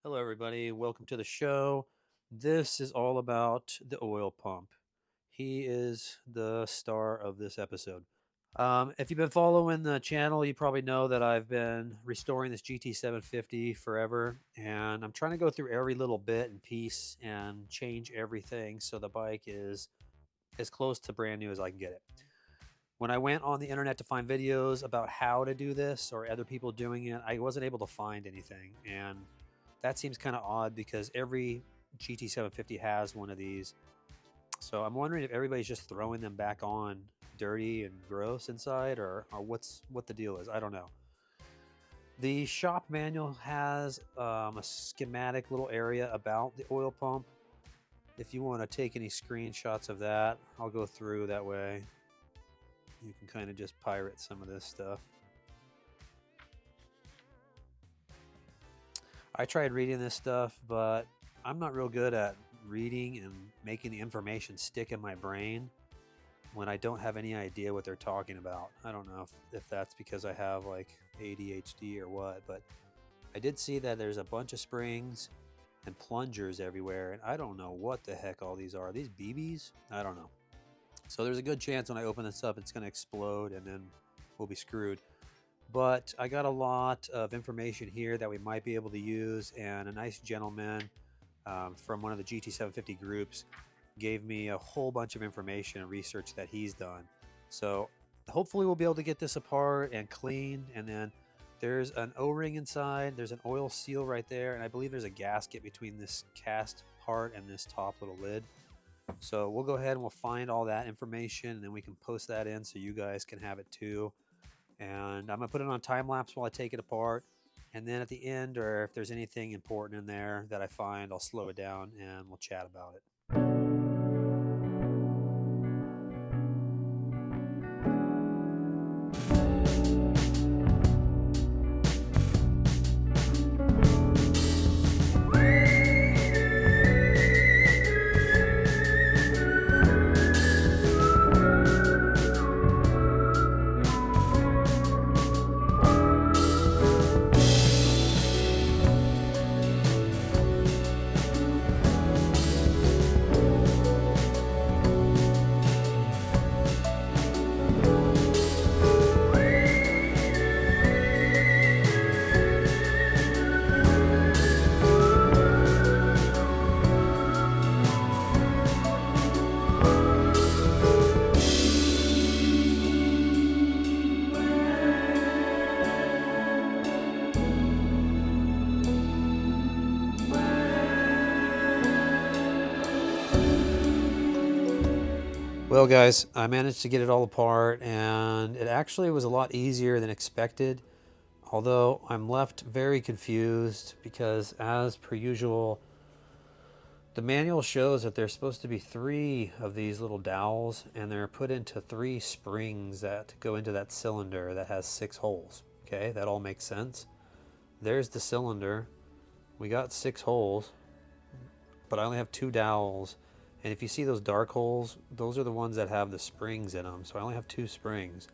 Hello, everybody. Welcome to the show. This is all about the oil pump. He is the star of this episode. If you've been following the channel, you probably know that I've been restoring this GT750 forever, and I'm trying to go through every little bit and piece and change everything so the bike is as close to brand new as I can get it. When I went on the internet to find videos about how to do this or other people doing it, I wasn't able to find anything. And that seems kind of odd because every GT750 has one of these. So I'm wondering if everybody's just throwing them back on dirty and gross inside, or what the deal is. I don't know. The shop manual has a schematic little area about the oil pump. If you want to take any screenshots of that, I'll go through that way. You can kind of just pirate some of this stuff. I tried reading this stuff, but I'm not real good at reading and making the information stick in my brain when I don't have any idea what they're talking about. I don't know if that's because I have like ADHD or what, but I did see that there's a bunch of springs and plungers everywhere, and I don't know what the heck all these are. Are these BBs? I don't know. So there's a good chance when I open this up, it's going to explode and then we'll be screwed. But I got a lot of information here that we might be able to use, and a nice gentleman from one of the GT750 groups gave me a whole bunch of information and research that he's done. So hopefully we'll be able to get this apart and cleaned, and then there's an O-ring inside, there's an oil seal right there, and I believe there's a gasket between this cast part and this top little lid. So we'll go ahead and we'll find all that information, and then we can post that in so you guys can have it too. And I'm gonna put it on time lapse while I take it apart, and then at the end, or if there's anything important in there that I find, I'll slow it down and we'll chat about it. Well, guys, I managed to get it all apart, and it actually was a lot easier than expected. Although I'm left very confused because, as per usual, the manual shows that there's supposed to be 3 of these little dowels, and they're put into 3 springs that go into that cylinder that has 6 holes. Okay, that all makes sense. There's the cylinder. We got 6 holes, but I only have 2 dowels. And if you see those dark holes, those are the ones that have the springs in them. So I only have 2 springs.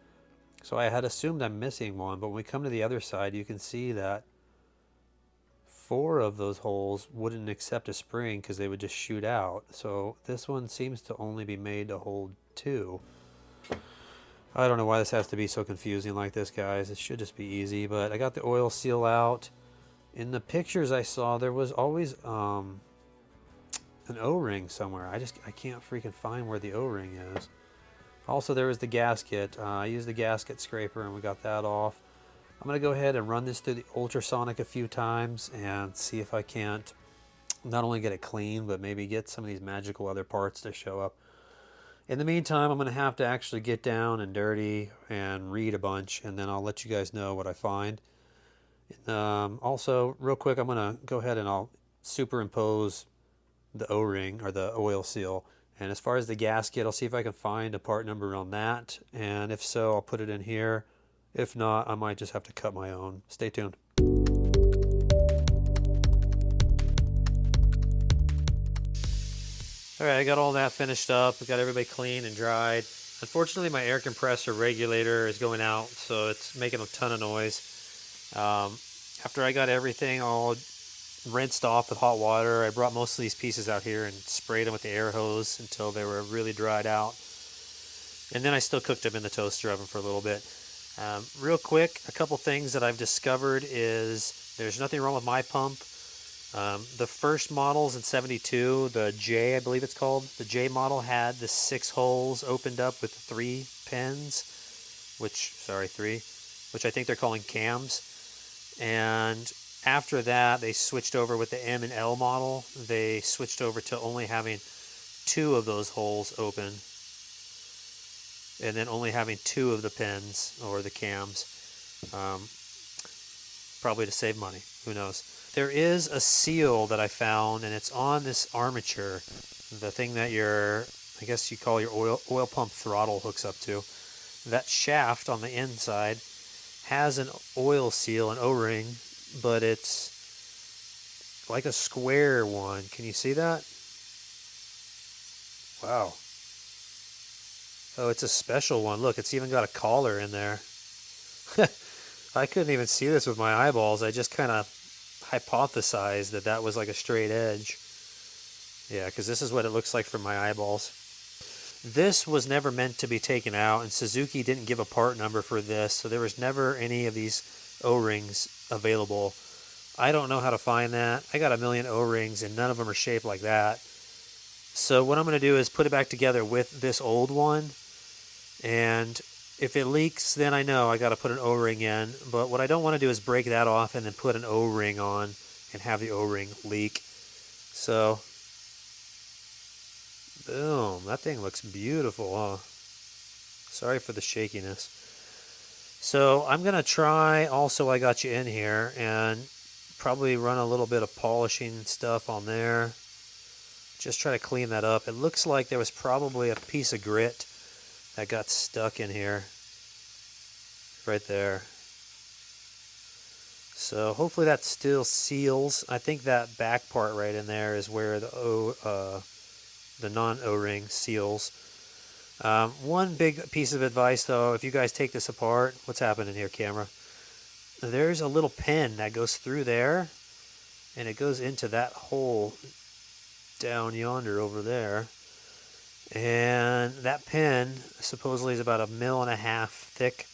So I had assumed I'm missing one, but when we come to the other side, you can see that 4 of those holes wouldn't accept a spring because they would just shoot out. So this one seems to only be made to hold 2. I don't know why this has to be so confusing like this, guys. It should just be easy, but I got the oil seal out. In the pictures I saw, there was always an O-ring somewhere. I can't freaking find where the O-ring is. Also, there was the gasket. I used the gasket scraper and we got that off. I'm going to go ahead and run this through the ultrasonic a few times and see if I can't not only get it clean, but maybe get some of these magical other parts to show up. In the meantime, I'm going to have to actually get down and dirty and read a bunch, and then I'll let you guys know what I find. Also, real quick, I'm going to go ahead and I'll superimpose the O-ring or the oil seal. And as far as the gasket, I'll see if I can find a part number on that. And if so, I'll put it in here. If not, I might just have to cut my own. Stay tuned. All right, I got all that finished up. I got everybody clean and dried. Unfortunately, my air compressor regulator is going out, so it's making a ton of noise. After I got everything all rinsed off with hot water. I brought most of these pieces out here and sprayed them with the air hose until they were really dried out. And then I still cooked them in the toaster oven for a little bit. Real quick, a couple things that I've discovered is there's nothing wrong with my pump. The first models in 72, the J, I believe it's called, the J model had the 6 holes opened up with 3 pins, three, which I think they're calling cams. And after that, they switched over with the M and L model. They switched over to only having 2 of those holes open, and then only having 2 of the pins or the cams, probably to save money. Who knows? There is a seal that I found, and it's on this armature, the thing that I guess you call your oil pump throttle hooks up to. That shaft on the inside has an oil seal, an O-ring, but it's like a square one. Can you see that? Wow. Oh, it's a special one. Look, it's even got a collar in there. I couldn't even see this with my eyeballs. I just kind of hypothesized that that was like a straight edge. Yeah, because this is what it looks like from my eyeballs. This was never meant to be taken out, and Suzuki didn't give a part number for this, so there was never any of these O-rings available. I don't know how to find that. I got a million O-rings, and none of them are shaped like that. So what I'm going to do is put it back together with this old one, and if it leaks, then I know I got to put an O-ring in. But what I don't want to do is break that off and then put an O-ring on and have the O-ring leak. So, boom, that thing looks beautiful, huh? Sorry for the shakiness. So I'm going to try also I got you in here and probably run a little bit of polishing stuff on there. Just try to clean that up. It looks like there was probably a piece of grit that got stuck in here. Right there. So hopefully that still seals. I think that back part right in there is where the non-O-ring seals. One big piece of advice though, if you guys take this apart, what's happening here, camera? There's a little pin that goes through there, and it goes into that hole down yonder over there. And that pin supposedly is about 1.5 mil thick.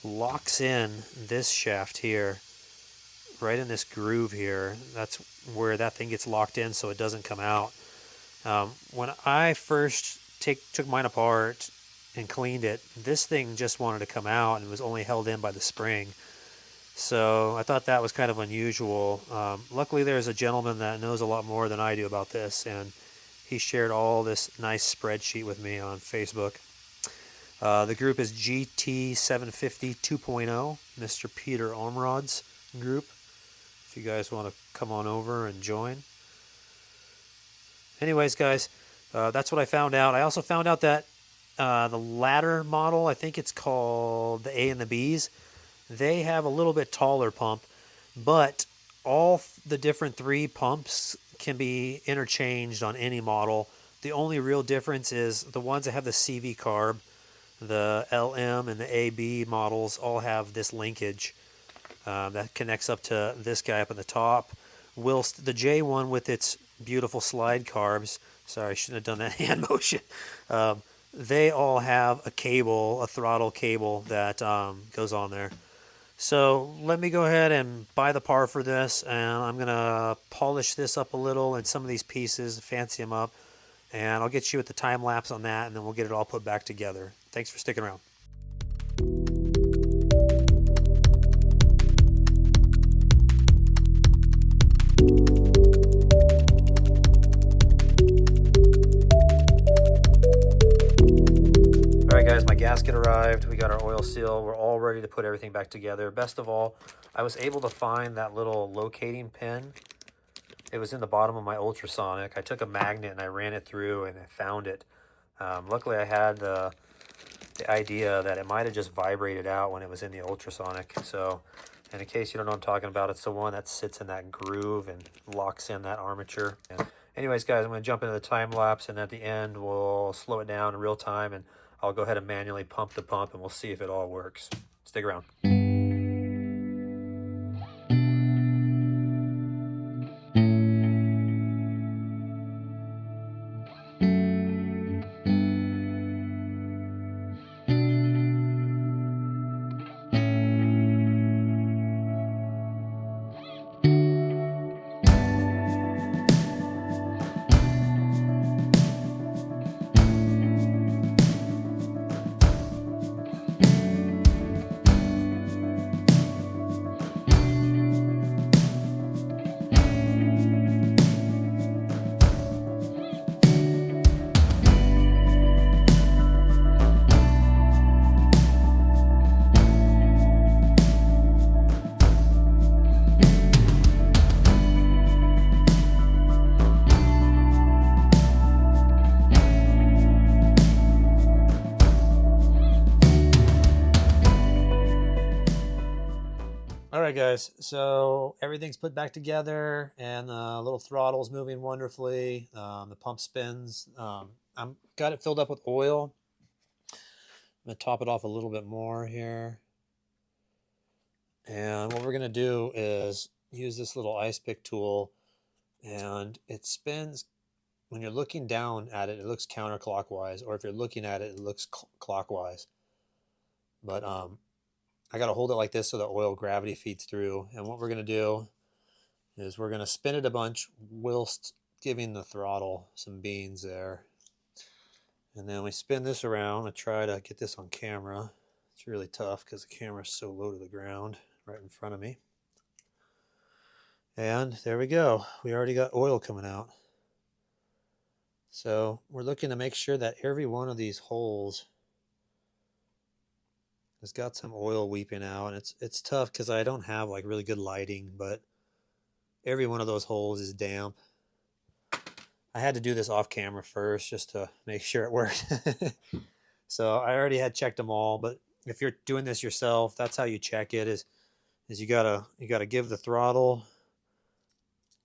Locks in this shaft here, right in this groove here. That's where that thing gets locked in so it doesn't come out. When I first took mine apart and cleaned it, this thing just wanted to come out and was only held in by the spring. So I thought that was kind of unusual. Luckily there's a gentleman that knows a lot more than I do about this, and he shared all this nice spreadsheet with me on Facebook. The group is GT750 2.0, Mr. Peter Ormrod's group. If you guys want to come on over and join. Anyways, guys, that's what I found out. I also found out that the ladder model, I think it's called the A and the B's, they have a little bit taller pump, but all the different 3 pumps can be interchanged on any model. The only real difference is the ones that have the CV carb, the LM and the AB models all have this linkage that connects up to this guy up at the top. Whilst the J one with its beautiful slide carbs, sorry, I shouldn't have done that hand motion, they all have a cable, a throttle cable that goes on there. So let me go ahead and buy the par for this, and I'm going to polish this up a little and some of these pieces, fancy them up. And I'll get you with the time lapse on that, and then we'll get it all put back together. Thanks for sticking around. All right, guys, my gasket arrived. We got our oil seal. We're all ready to put everything back together. Best of all, I was able to find that little locating pin. It was in the bottom of my ultrasonic. I took a magnet and I ran it through and I found it. Luckily, I had the idea that it might have just vibrated out when it was in the ultrasonic. So, and in case you don't know what I'm talking about, it's the one that sits in that groove and locks in that armature. And anyways, guys, I'm going to jump into the time lapse, and at the end, we'll slow it down in real time, and I'll go ahead and manually pump the pump, and we'll see if it all works. Stick around. right, guys, so everything's put back together and the little throttle's moving wonderfully. The pump spins. I'm got it filled up with oil. I'm going to top it off a little bit more here. And what we're going to do is use this little ice pick tool, and it spins. When you're looking down at it, it looks counterclockwise, or if you're looking at it, it looks clockwise. But I got to hold it like this so the oil gravity feeds through. And what we're going to do is we're going to spin it a bunch whilst giving the throttle some beans there. And then we spin this around and try to get this on camera. It's really tough because the camera's so low to the ground right in front of me. And there we go. We already got oil coming out. So we're looking to make sure that every one of these holes has got some oil weeping out. And it's tough because I don't have like really good lighting, but every one of those holes is damp. I had to do this off camera first just to make sure it worked. So I already had checked them all, but if you're doing this yourself, that's how you check it is you gotta give the throttle,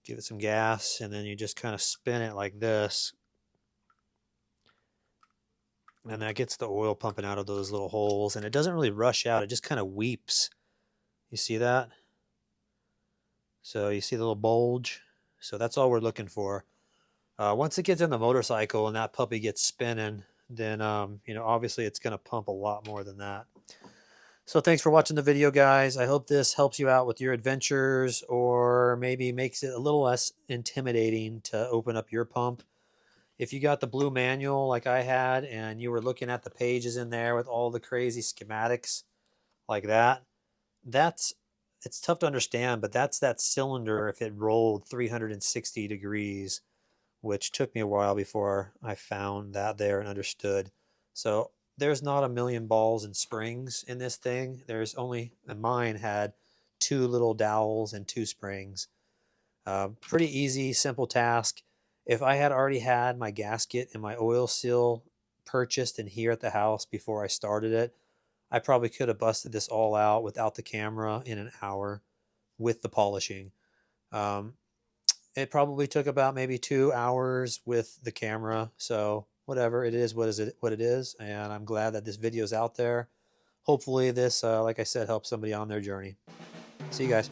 give it some gas, and then you just kind of spin it like this. And that gets the oil pumping out of those little holes, and it doesn't really rush out, it just kind of weeps. You see that? So you see the little bulge? So that's all we're looking for. Once it gets in the motorcycle and that puppy gets spinning, then obviously it's going to pump a lot more than that. So thanks for watching the video, guys. I hope this helps you out with your adventures, or maybe makes it a little less intimidating to open up your pump. If you got the blue manual like I had and you were looking at the pages in there with all the crazy schematics like that, it's tough to understand, but that's that cylinder if it rolled 360 degrees, which took me a while before I found that there and understood. So there's not a million balls and springs in this thing. There's only, and mine had 2 little dowels and 2 springs. Pretty easy, simple task. If I had already had my gasket and my oil seal purchased in here at the house before I started it, I probably could have busted this all out without the camera in an hour with the polishing. It probably took about maybe 2 hours with the camera. So whatever, it is what it is. And I'm glad that this video is out there. Hopefully this, like I said, helps somebody on their journey. See you guys.